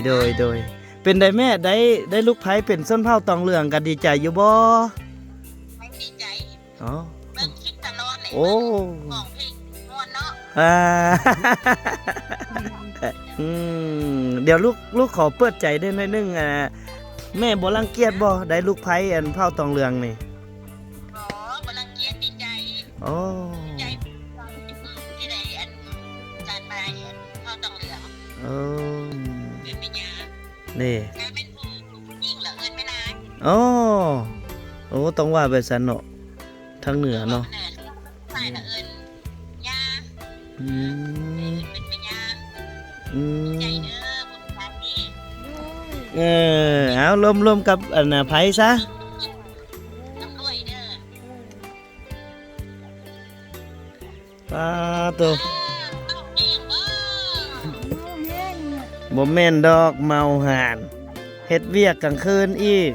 โดยเป็นได้แม่ได้ลูกไผ่เป็นส้นเผาตองเหลืองกันดีใจอยู่บ่ไม่ดีใจอ๋อเบิ่งคลิปตลอดเลยโอ้ของเพลงม่วนเนาะเดี๋ยวลูกขอเปิดใจได้หน่อยนึงแม่บ่รังเกียจบ่ได้ลูกไผ่อันเผาตองเหลืองนี่อ๋อบ่รังเกียจดีใจโอ้ดีใจที่ได้อันจานมาอันเข้าต้องเหลืองโอ้เป็นปัญญานี่งานเป็นผู้ยิ่งเหลือเอิ้นไม่นานโอ้ต้องว่าแบบนั้นเนาะทางเหนือเนาะใช่ละเอิ้นยาเป็นปัญญาใจเด้อบุญตาพี่เอารวมกับอันน่ะไผซะน้ำรวยเด้อปาตัวบ่แม่นดอกเมาห่านเฮ็ดเวียกกลางคืนอีก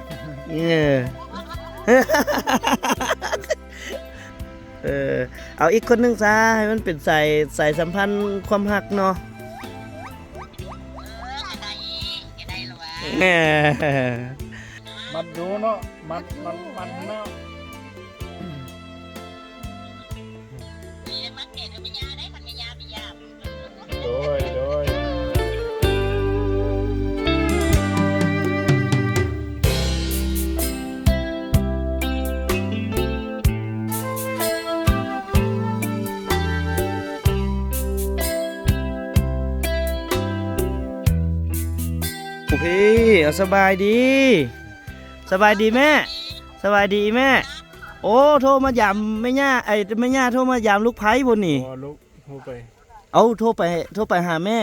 เอาอีกคนนึงซะให้มันเป็นสายสัมพันธ์ความฮักเนาะได้หรอวะมันดูเนาะมันเนาะมีมาเกตปัญญาได้ปัญญาปิยามโดยพี่สบายดีแม่สบายดีแม่โอ้โทรมายามแม่ย่าแม่ย่าโทรมายามลูกไผ่บนนี่ลูกโทรไปโทรไปหาแม่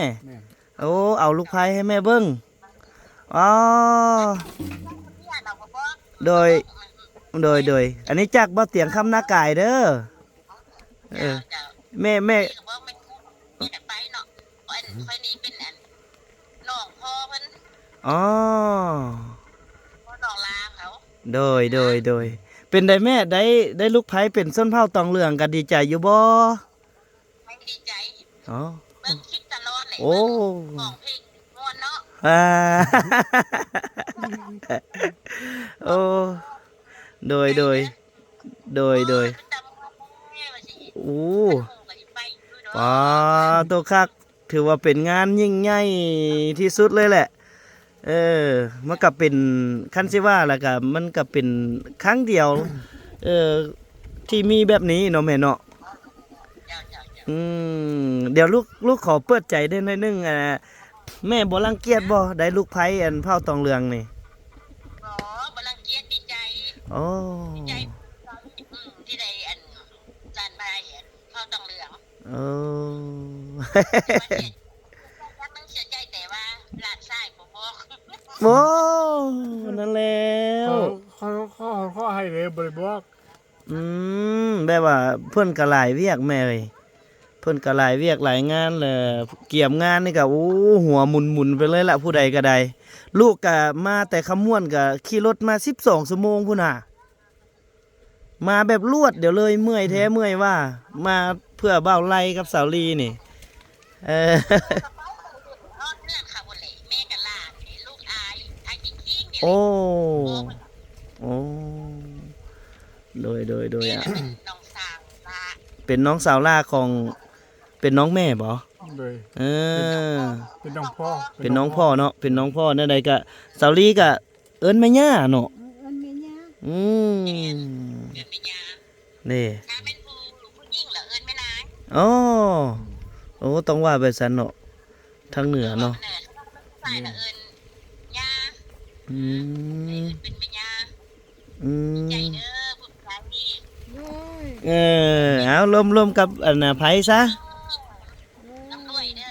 โอ้เอาลูกไผ่ให้แม่เบิ้งอ๋อโดยอันนี้จากบ่เตียงคำหน้ากายเด้อแม่ไปเนาะค่อยนี้เป็นอันน้องพ่อเพิ่นอ๋อพ่อน้องลาเขาโดยเป็นได้แม่ได้ลูกไผ่เป็นส้นเผาตองเหลืองกันดีใจอยู่บ่ไม่ดีใจอ๋อเบิ่งคลิปตลอดเลยโอ้ของเพลงม่วนเนาะโอ้โดยโอ้ป๋าตัวคักถือว่าเป็นงานยิ่งใหญ่ที่สุดเลยแหละมันก็เป็นคันสิว่าแล้วก็มันก็เป็นครั้งเดียวที่มีแบบนี้เนาะแม่เนาะเดี๋ยวลูกขอเปิดใจได้หน่อยนึงแม่บ่รังเกียจบ่ได้ลูกไผ่อันเผาตองเหลืองนี่อ๋อบ่รังเกียจดีใจดีใจที่ได้อันจานมาอันเผาตองเหลืองมันเสียใจแต่ว่าหลานชายบ่บอกโอ้นั่นแล้วเขาให้เลยบ่ได้บอกแบบว่าเพิ่นก็หลายเวียกแม่เอ้ยเพิ่นก็หลายเวียกหลายงานเลยเกี่ยมงานนี่ก็โอ้หัวหมุนไปเลยล่ะผู้ใดก็ได้ลูกก็มาแต่ขม่วนก็ขี่รถมา12ชั่วโมงพุ่นน่ะมาแบบรวดเดี๋ยวเลยเมื่อยแท้เมื่อยว่ามาเพื่อเบ้าไล่กับสาวลีนี่โอ้โดยอ่ะเป็นน้องสาวล่าของเป็นน้องแม่บ่เป็นน้องพ่อเนาะเป็นน้องพ่อนั่นใดก็สาวลีก็เอิ้นแม่ย่าเนาะนี่โอ้ต้องว่าแบบนั้นเนาะทางเหนือเนาะเป็นปัญญาใจเด้อบุญตาพี่เอารวมกับอันน่ะไผซะน้ำรวยเด้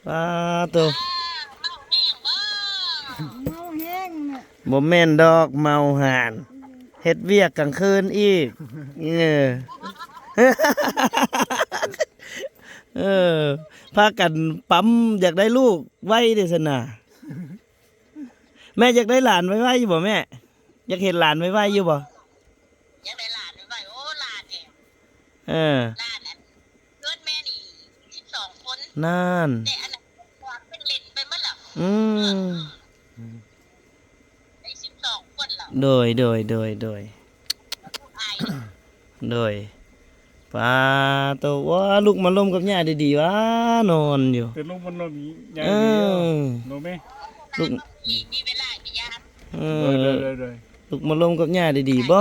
อตัวบ่แม่นดอกเมาห่านเฮ็ดเวียกกลางคืนอีกพากันปั๊มอยากได้ลูกไว้เด้ซั่นน่ะแม่อยากได้หลานไว้อยู่บ่แม่อยากเห็นหลานไว้อยู่บ่อยากได้หลานไว้โอ้หลานเนี่ยหลานเกิดแม่นี่12คน นั่น แต่อันนั้นวางเป็นเล่นไปมั้งล่ะ อืม ไอ้12คนล่ะ โดย ผู้อายนี่ โดยปลาตัวว่าลูกมาล่มกับย่าดีๆวะนอนอยู่ แต่ลูกมันนมีใหญ่ เอ เดียว อ หนูไหม ลูก มีเวลามียาม เอ เลย ลูกมาล่มกับย่าดีๆบ่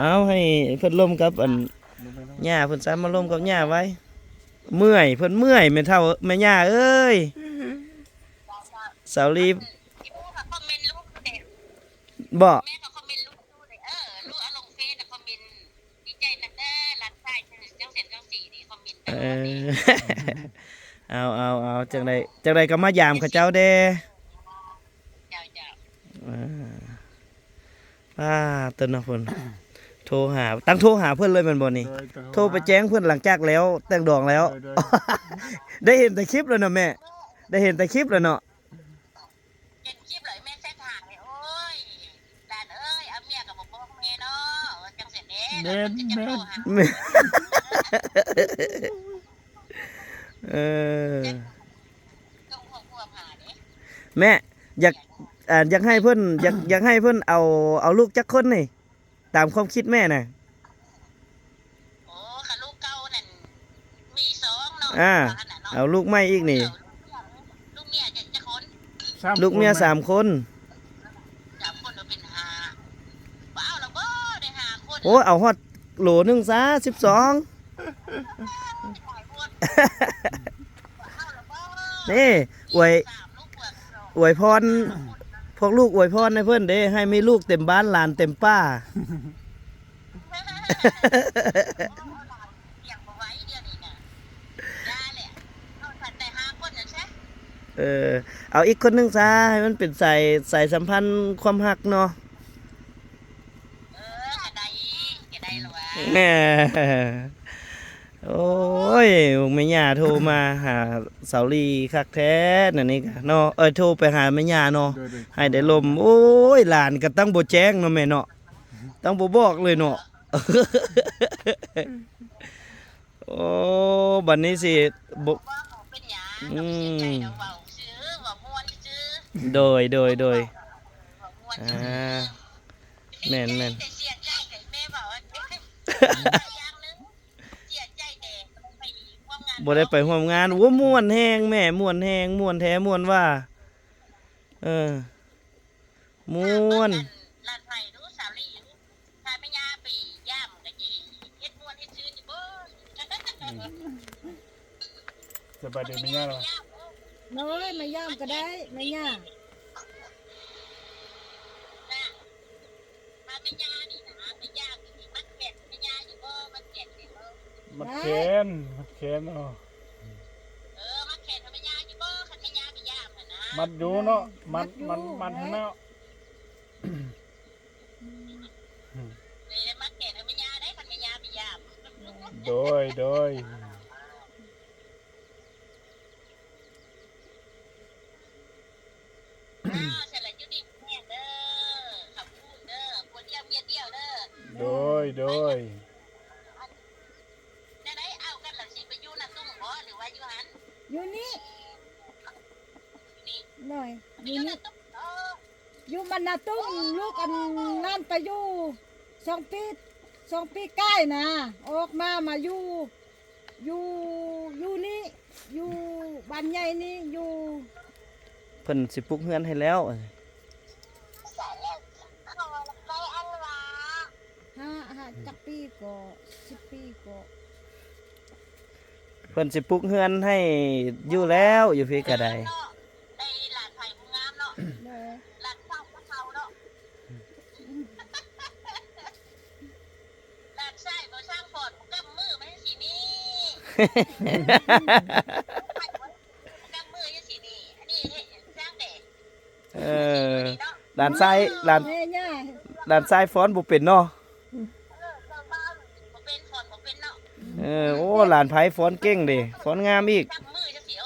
เอาให้เพิ่นล่มกับอัน หนูไหมน้อง ย่าเพิ่นสามมาล่มกับย่าไว้ เมื่อยเพิ่นเมื่อยแม่เฒ่าแม่ย่าเอ้ยสาวลี ที่ผู้เขาคอมเมนต์ลูกเด็ก บ่ แม่เขาคอมเมนต์ลูกดูเลยลูกเอาลงเฟซนะคอมเมนต์ดีใจนักเด้อรักใต้จังเสร็จจังสีนี่คอมเมนต์ต เอ ลอดเลย เอาจังไดก็มายามเขาเจ้าเด้ เจ้าเจ้า ต้นนะเพิ่นโทรหาตั้งโทรหาเพิ่นเลยแม่นบ่นี่โทรไปแจ้งเพิ่นหลังจากแล้วแต่งดองแล้ว ได้เห็นแต่คลิปแล้วเนาะแม่ ได้เห็นแต่คลิปแล้วเนาะ เห็นคลิปเลยแม่แซ่บหางเลยโอ้ยหลานเอ้ยเอาเมียกับบอกแม่เนาะจังเสร็จเด้จะโทรหา แม่เออ ก็หัวผ่าเด้ แม่อยากให้เพิ่นอยากให้เพิ่นเอาลูกจักคนนี่ตามความคิดแม่น่ะ โอ้ค่ะลูกเก่านั่นมี2เนาะ เอาลูกใหม่อีกนี่ ลูกเมียจะคน ลูกเมีย3 คน 3คนเราเป็น5ว้าวแล้วบ่ได้5คน โอ้เอาฮอดโหลนึงซะ12 หลายคนว้าวแล้วบ่ นี่อวย 3ลูกเปลือกสอง อวยพรพวกลูกอวยพรให้เพิ่นเด้ให้มีลูกเต็มบ้านหลานเต็มป้า เลี้ยงบ่ไหว้เดี๋ยวนี้น่ะยาแหละเอาสัตว์แต่5คนน่ะใช่ เอาอีกคนนึงซะให้มันเป็นสายสัมพันธ์ความฮักเนาะ ก็ได้หรอวะ แหม่โอ้ยแม่ย่าโทรมาหาสาวลีคักแท้นั่นนี่กะเนาะโทรไปหาแม่ย่าเนาะให้ได้ลมโอ้ยหลานก็ตั้งบ่แจ้งเนาะแม่เนาะตั้งบ่บอกเลยเนาะ โอ้บัดนี้สิบ่ ว่าเขาเป็นหยังเขาเสียใจแล้วเว้าชื่อว่าม่วนชื่อ โดย ว่าม่วน อ่า ชื่อ แม่น แต่เสียใจแต่แม่บอกว่าอย่างนึงเสียใจแต่ไปร่วมงาน บ่ได้ไปร่วมงานโอ้ม่วนแฮงแม่ม่วนแฮงม่วนแท้ม่วนว่าม่วน ลานไผ่รู้สาวลี่รู้ทายแม่ย่าปีย่ามกะจีเฮ็ดม่วนเฮ็ดชื่นอยู่บ่ สบายดีไหมย่าเรา น้อยมาย่ามก็ได้ไม่ย่า มาแม่ย่านี่นะแม่ย่านี่มัดแขนแม่ย่าอยู่บ่มัดแขนนี่บ่ มัดแขนเนาะ มัดแขนแม่ย่าอยู่บ่คันแม่ย่าไปย่ามน่ะนะ มัดอยู่เนาะมันเนาะ เลยมัดแขนแม่ย่าได้คันแม่ย่าไปย่าม โดย เสร็จแล้วอยู่นี่แม่เด้อขับพูดเด้อปวดเดียวเมียเดียวเด้อ โดย ได้เอากันล่ะสิไปอยู่น่ะตุ้มบ่หรือว่าอยู่หัน อยู่นี่ นี่ หน่อย ไป อ อยู่ ยู่ นี่ น่ะตุ้มอยู่มันนาตุ้งลูกอันงานไปอยู่2 ปีใกล้นะออกมาอยู่นี่อยู่บ้านใหญ่นี่อยู่ เพิ่นสิปลุกเฮือนให้แล้ว ขอไปอันว่า 5จักปีก็10 ปีก็ เพิ่นสิปลุกเฮือนให้อยู่แล้วอยู่พี่ก็ได้ ได้หลานไผ่ผู้งามเนาะ เด้อ หลานเศร้าก็เศร้าเนาะหลานชายบ่สร้างฟอดบ่กำมือมันสินี่กำมือจังสินี่อันนี้เฮ็ดสร้างแต่ ด้านซ้ายด้าน แม่ย่า ด้านซ้ายฟ้อนบ่เป็นเนาะ เจ้าบ้านบ่เป็นฟอดบ่เป็นเนาะ โอ้หลานไผฟ้อนเก่งเด้ฟ้อนงามอีก กำมือจังสิโ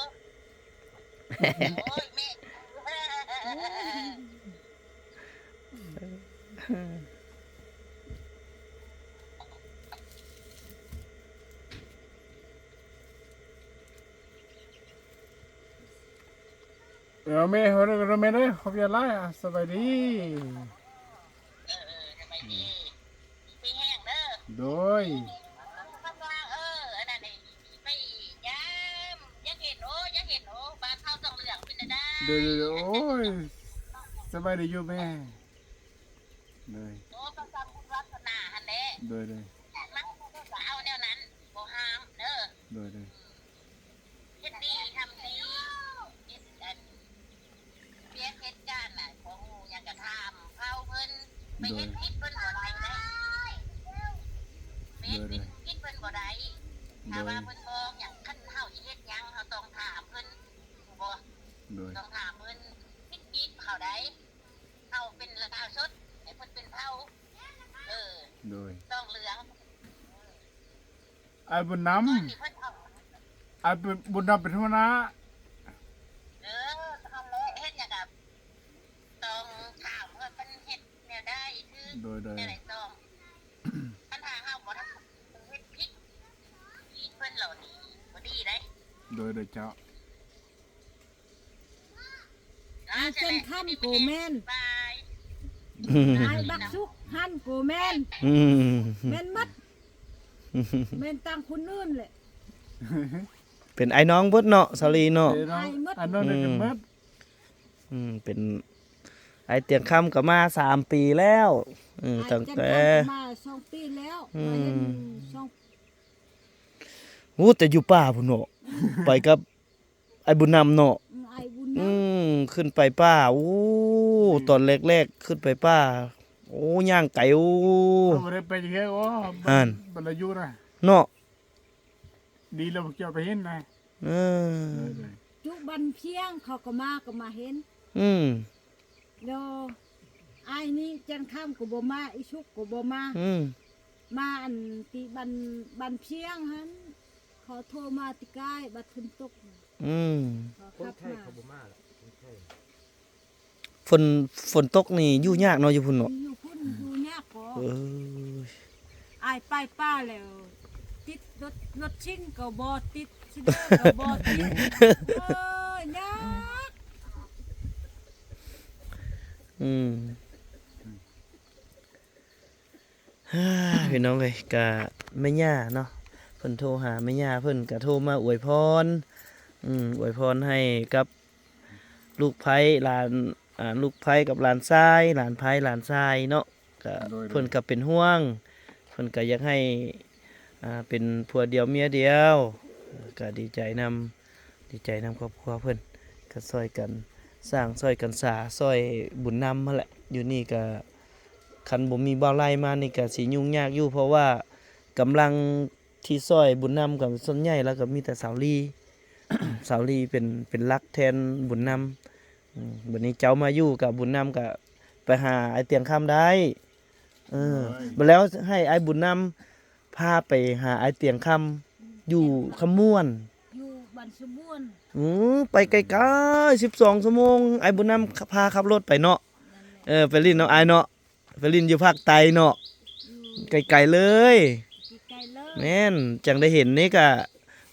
อ้ยแม่ แม่เขาเด้อแม่เด้อขอบใจหลายสบายดี ทำไมดีมีแห้งเด้อ โดย ข้างล่างอันนั้นไปย้ำยังเห็นโอ้บ้านเขาต้องเหลืองเป็นได้ โดยโอ้ยสบายดีอยู่แม่โดย โอ้ก็ทำบุญวัฒนาหันแหละ โดย มันก็เอาแนวนั้นบ่ห้ามเด้อ โดย เฮ็ดดีทำดีเฮ็ดอันเพียรเฮ็ดการน่ะของหมู่ยังกระทำเผาเพิ่นไปเฮ็ดพิษเพิ่นบ่ได้เด้ไปเฮ็ดพิษเพิ่นบ่ได้ถ้าว่าเพิ่นบอกหยังคันเฮาสิเฮ็ดหยังเฮาต้องถามเพิ่นบ่ โดย ต้องถามเพิ่นพิษเขาได้เฮาเป็นระดับสุดให้เพิ่นเป็นเผาโดย ต้องเหลือง ไอ้บุญน เพิ่นสิเพิ่นเอา ำไอ้บุญนำเป็นหัวหน้า ทำแล้วเฮ็ดหยังกับต้องถามว่าเพิ่นเฮ็ดแนวได้คือ โดย แนวไหนต้องปัญหาเฮาบ่ทำเฮ็ดผิดเพิ่นเหล่านี้บ่ดีได้ โดยเจ้า อาเจนท่านโกแมน บาย ไอ้บักซุกหันโกแมน อืม แมนมัดแมนตังคุณนื่นแหละ เป็นไอ้น้องเบิดเนาะสาลีเนาะ อันนั้นได้กันมัด เป็นไอเตียงคำก็มา3 ปีแล้วตั้งแต่ มา2 ปีแล้ว อืม มาเห็น2 โอ้แต่อยู่ป่าพุ่นเนาะ ไปกับไอ้บุญนำเนาะ ไอ้บุญ อื นะ ขึ้นไปป่าโอ้ตอนแรกๆขึ้นไปป่าโอ้ย่างไก่โอ้ เขาไม่ได้ไปแค่โอ้ อ่าน บรรยุนะ เนาะ ดีแล้วเกี่ยวไปเห็นนะ เออ จุบันเพียงเขาก็มาเห็น อืม แล้วไอ้นี่จันข้ามก็บ่มาอีชุกก็บ่มา อืม มาอันตีบันเพียงหันเขาโทรมาติกายบัดฝนตก อืม เขาขับมา ฝนตกนี่อยู่ยากเนาะอยู่พุ่นเนาะ อยู่พุ่นอยู่ยากก็ เออ ไอ้ไปป้าแล้ว ติดรถชิ่งก็บ่ติดชิเดอร์ก็บ่ติดยาก อืมฮ่าพี่น้องเอ้ยก็แม่ย่าเนาะเพิ่นโทรหาแม่ย่าเพิ่นก็โทรมาอวยพรอวยพรให้กับลูกไผหลานลูกไผกับหลานชายหลานไผหลานชายเนาะก็เพิ่นก็เป็นห่วงเพิ่นก็อยากให้เป็นผัวเดียวเมียเดียวก็ดีใจนำครอบครัวเพิ่นก็ช่วยกันสร้างช่วยกันสร้างช่วยบุญนำมาแหละอยู่นี่ก็คันบ่มีบ่าวไล่มานี่ก็สิยุ่งยากอยู่เพราะว่ากำลังที่ช่วยบุญนำกับส่วนใหญ่แล้วก็มีแต่สาวลี สาวลีเป็นหลักแทนบุญนำบัดนี้เจ้ามาอยู่กับบุญนำก็ไปหาไอ้เตียงคำได้บัดแล้วให้ไอ้บุญนำพาไปหาไอ้เตียงคำอยู่ขมวน อยู่บันสมบูรณ์ ไปไกลๆ12 ชั่วโมงไอ้บุญนำพาขับรถไปเนาะไปลินเนาะไอ้เนาะไปลินอยู่ภาคใต้เนาะไกลๆเลย ไกลเลย แม่นจังได้เห็นนี่ก็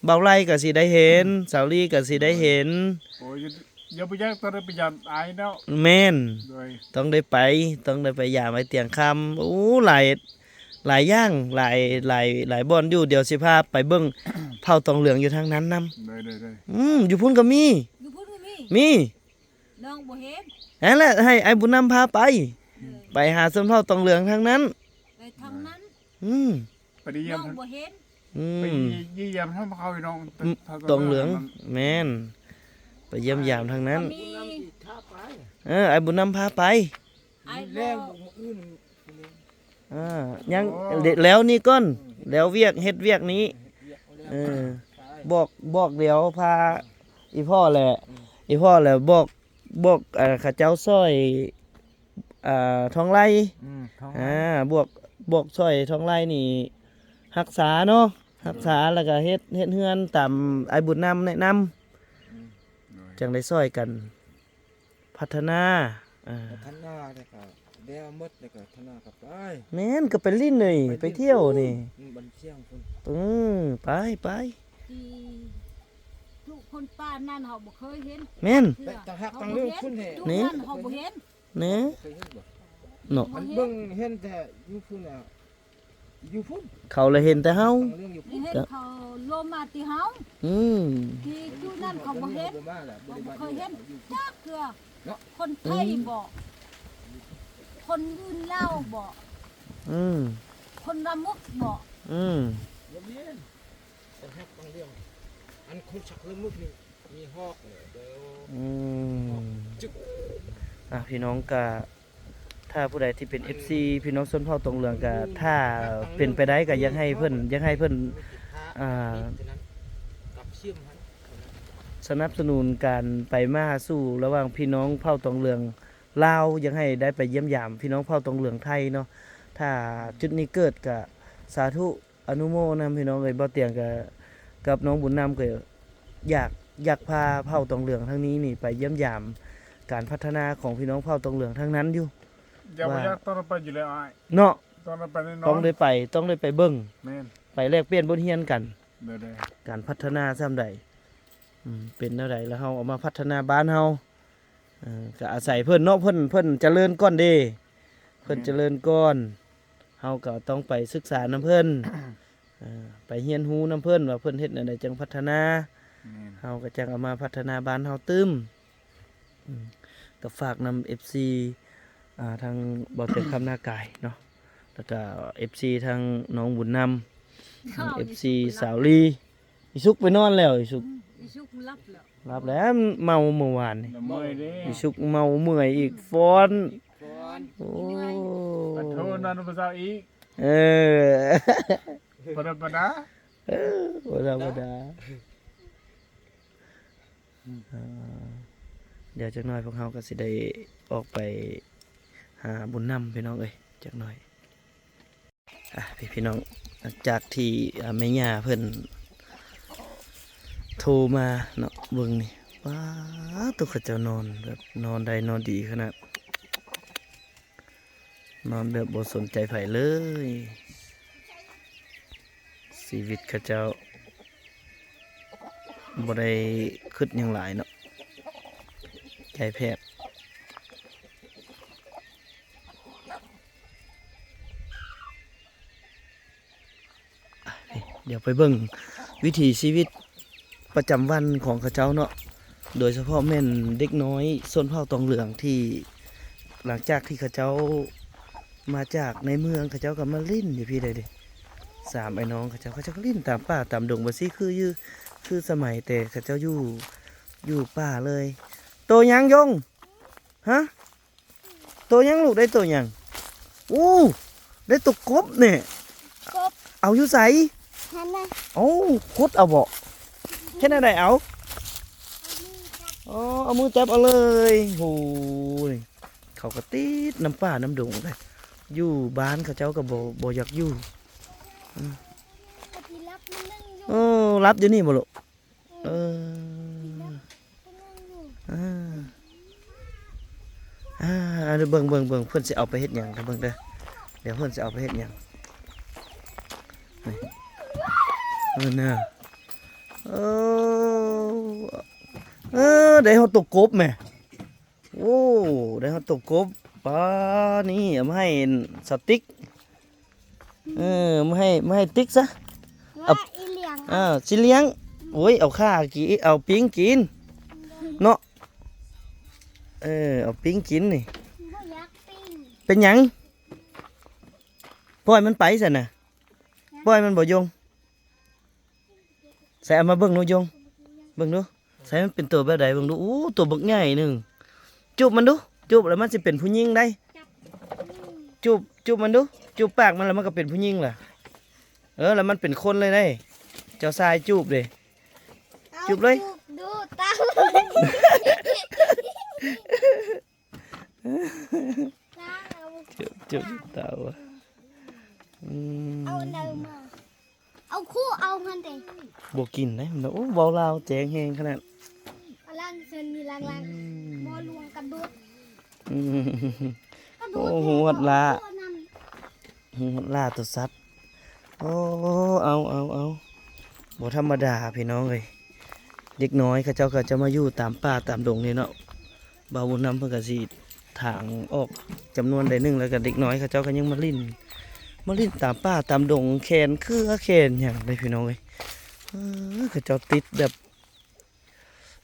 เบาไล่ก็สิได้เห็นสาวลีก็สิได้เห็น โอ้ยอย่าไปยักตัวได้ไปยันอายแล้ว แม่น โดย ต้องได้ไปยามไอ้เตียงคำโอ้หลายอย่างหลายบ่อนอยู่เดี๋ยวสิพาไปเบิ่ง เผาตองเหลืองอยู่ทางนั้นนำ โดย อยู่พุ่นก็มี อยู่พุ่นก็มี มี น้องบ่เห็น นั่นแหละให้ไอ้บุญนำพาไปหาส้นเผาตองเหลืองทางนั้น ไปทางนั้น ไปเยี่ย น้ ม องบ่เห็น ไปเยี่ยมท่านเขาน้อง ตองเหลืองแม่นไปเยี่ยมยามทางนั้น มี ไอ้บุญนำพาไป ไอ้ แร บ่ งอื่น ยังแล้วนี่ก้อนแล้วเฮ็ดเวียกนี้บอกเดี๋ยวพาอีพ่อแหละบอกข้าเจ้าซอยท้องไร่บอกซอยท้องไร่นี่รักษาเนาะรักษาแล้วก็เฮ็ดเฮือนตามไอ้บุญนำแนะนำจังได้ซอยกันพัฒนา ท่านหน้าเลยก็เดี๋ยวมดเลยก็ท่านหน้ากับไป แม่นก็ไปลิ้นเลยไปเที่ยวนี่ บันเชียงคุณ ไป ที่ทุกค คนป้านั่นเฮาบ่เคยเห็น แม่น เทื่อ ต่างหักต่างเรื่องคุณแท้ จุ นี่ นั่นเฮาบ่เห็น เนะ เคยเห็นบ่ เนาะ มันเบิ่งเห็นแต่อยู่พุ่นน่ะอยู่พุ่น เขาเลยเห็นแต่เฮา ต่างเรื่องอยู่พุ่น เห็นเขาโลมาที่เฮา อืม ที่จุนั่นเขาบ่เห็น บ่มาแหละบ่ได้มา เคยเห็น อยู่ จักเทื่อ เนาะ คนไทยบ่คนอื่นเล่าวบ่ อืม คนละมุกบ่ อืม บ่มีต่างหักต่างเรื่องอันคนชักเรื่องมุกนี่มีฮอกเลยเด้อ อืม จึก พี่น้องก็ถ้าผู้ใดที่เป็น FC พี่น้องชนเผ่าตรงเหลืองก็ถ้าเป็นไปได้ก็อยังให้เพิ่นอ่า กับเชื่อมหัน สนับสนุนการไปมาสู่ระหว่างพี่น้องเผ่าตองเหลืองลาวยังให้ได้ไปเยี่ยมยามพี่น้องเผ่าตองเหลืองไทยเนาะถ้าจุดนี้เกิดก็สาธุอนุโมทนาพี่น้องเอ้ยบ่เตียงกับน้องบุญนำก็อยากพาเผ่าตองเหลืองทั้งนี้นี่ไปเยี่ยมยามการพัฒนาของพี่น้องเผ่าตองเหลืองทั้งนั้นอยู่ อย่าบ่อยากตอนไปอยู่แล้วอ้าย เนาะ ตอนไปแน่นอน ต้องได้ไปเบิ่ง แม่น ไปแลกเปลี่ยนบทเรียนกัน เด้อ การพัฒนาซ้ำใดเป็นแนวใดแล้วเฮาเอามาพัฒนาบ้านเฮาก็อาศัยเพิ่นเนาะเพิ่นเจริญก่อนเด้เพิ่นเจริญก่อนเฮาก็ต้องไปศึกษานํเพิ่นไปเรียนรู้นํเพิ่นว่าเพิ่นเฮ็ดแนวใดจังพัฒนา แม่น เฮาก็จังเอามาพัฒนาบ้านเฮาตึมก็ฝากนำ FC ทางบ่เต็มคำหน้ากายเนาะแล้วก็ FC ทางน้องบุญนำ ข้าว FC สาวลีอีสุกไปนอนแล้วอีสุก อีชุกมันรับแล้ว รับแล้วเมาเมื่อวานนี่ ละเมอยเด้ อีสุกเมาเมื่อยอีกฟ้อน ก่อน โอ้ ปะโทนอนภาษาอีก เออ ปะดาปะดา บ่ธรรมดาเดี๋ยวจักหน่อยพวกเราก็สิได้ออกไปหาบุญนำพี่น้องเอ้ยจักหน่อยพี่น้องหลังจากที่แม่ย่าเพิ่นโทรมาเนาะเบิ่งนี่ว้าตัวเขาเจ้านอนแบบนอนได้นอนดีขนาดนอนแบบบ่สนใจไผเลยชีวิตเขาเจ้าบ่ได้คิดหยังหลายเนาะใจแพบเดี๋ยวไปเบิ่งวิถีชีวิตประจำวันของเขาเจ้าเนาะโดยเฉพาะแม่นเด็กน้อยส้นเผ่าตองเหลืองที่หลังจากที่เขาเจ้ามาจากในเมืองเขาเจ้าก็มาลิ้นอยู่พี่ใดเด้สามไอ้น้องเขาเจ้าก็ลิ้นตามป่าตามดงบ่ซี่คือสมัยแต่เขาเจ้าอยู่ป่าเลยโตยังยงฮะโตยังลูกได้โตยังอู้ได้ตกกบเนี่ยเอาอยู่ใสเอาคุดเอาบ่เฮ็ดอะไรเอาอ๋อเอามือจับเอาเลยโอ้ยเขาก็ติดน้ำป่าน้ำดงเลยอยู่บ้านเขาเจ้าก็บ่อยากอยู่โอ้รับอยู่นี่บ่ลูกเออเดี๋ยวเบิ่งเพิ่นสิเอาไปเฮ็ดหยังครับเบิ่งเด้อเดี๋ยวเพิ่นสิเอาไปเฮ็ดหยังนี่น่ะได้เฮาตกกบแม่โอ้ได้เฮาตกกบปลานี่เอามาให้สติ๊กมาให้ติ๊กซะเอาสิเลี้ยงโอ้ยเอาข้ากินเอาปิ้งกินเนาะเอาปิ้งกินนี่เป็นหยังปล่อยมันไปซะน่ะปล่อยมันบ่ยงใส่เอามาเบิ่งดูยงเบิ่งดูใส่มันเป็นตัวแบบใดเบิ่งดูอู้ตัวบักใหญ่หนึงจูบมันดูจูบแล้วมันสิเป็นผู้หญิงได้จูบมันดูจูบปากมันแล้วมันก็เป็นผู้หญิงล่ะแล้วมันเป็นคนเลยได้เจ้าชายจูบเลยจูบเลย ดูตา จูบเต่าเอาเนยมาเอาคู่เอาหันเตะ บกินได้มันโอ้เบาลาวแจงแหงขนาด ล่างเซนมีล่างบอลวงกระโดด โอ้โหหัดลาหัดลาตัวซัดโอ้เอาบ่ธรรมดาพี่น้องเลย เด็กน้อยเขาเจ้าก็จะมาอยู่ตามป่าตามดงนี่เนาะบ่าวบุญนำเพิ่นก็สิถางออกจำนวนใดหนึงแล้วก็เด็กน้อยเขาเจ้าก็ยังมาลิ้นตามป่าตามดงแคนคือแคนหยังได้พี่น้องเอ้ยเขาเจ้าติดแบบ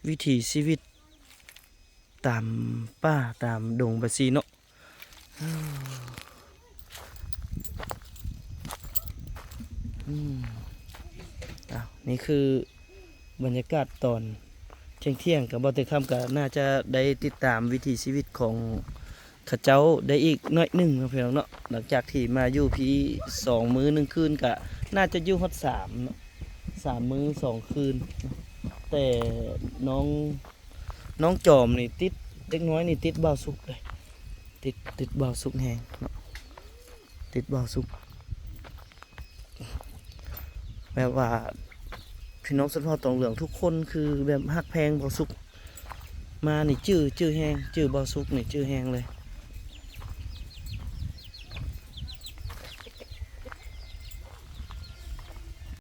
วิถีชีวิตตามป่าตามดงแบบซี่เนาะนี่คือบรรยากาศตอนเที่ยงกับบอเตค่ำก็น่าจะได้ติดตามวิถีชีวิตของข้าเจ้าได้อีกน้อยหนึ่งนะพี่น้องเนาะหลังจากที่มาอยู่พี่2 มื้อ 1 คืนก็น่าจะอยู่ฮอด3เนาะ3 มื้อ 2 คืน แต่น้องจอมนี่ติดเด็กน้อยนี่ติดบ่าวสุกเลยติดบ่าวสุกแหงเนาะติดบ่าวสุกแบบว่าพี่น้องสนพอตองเหลืองทุกคนคือแบบฮักแพงบ่าวสุกมานี่จื้อแหงจื้อบ่าวสุกนี่จื้อแหงเลย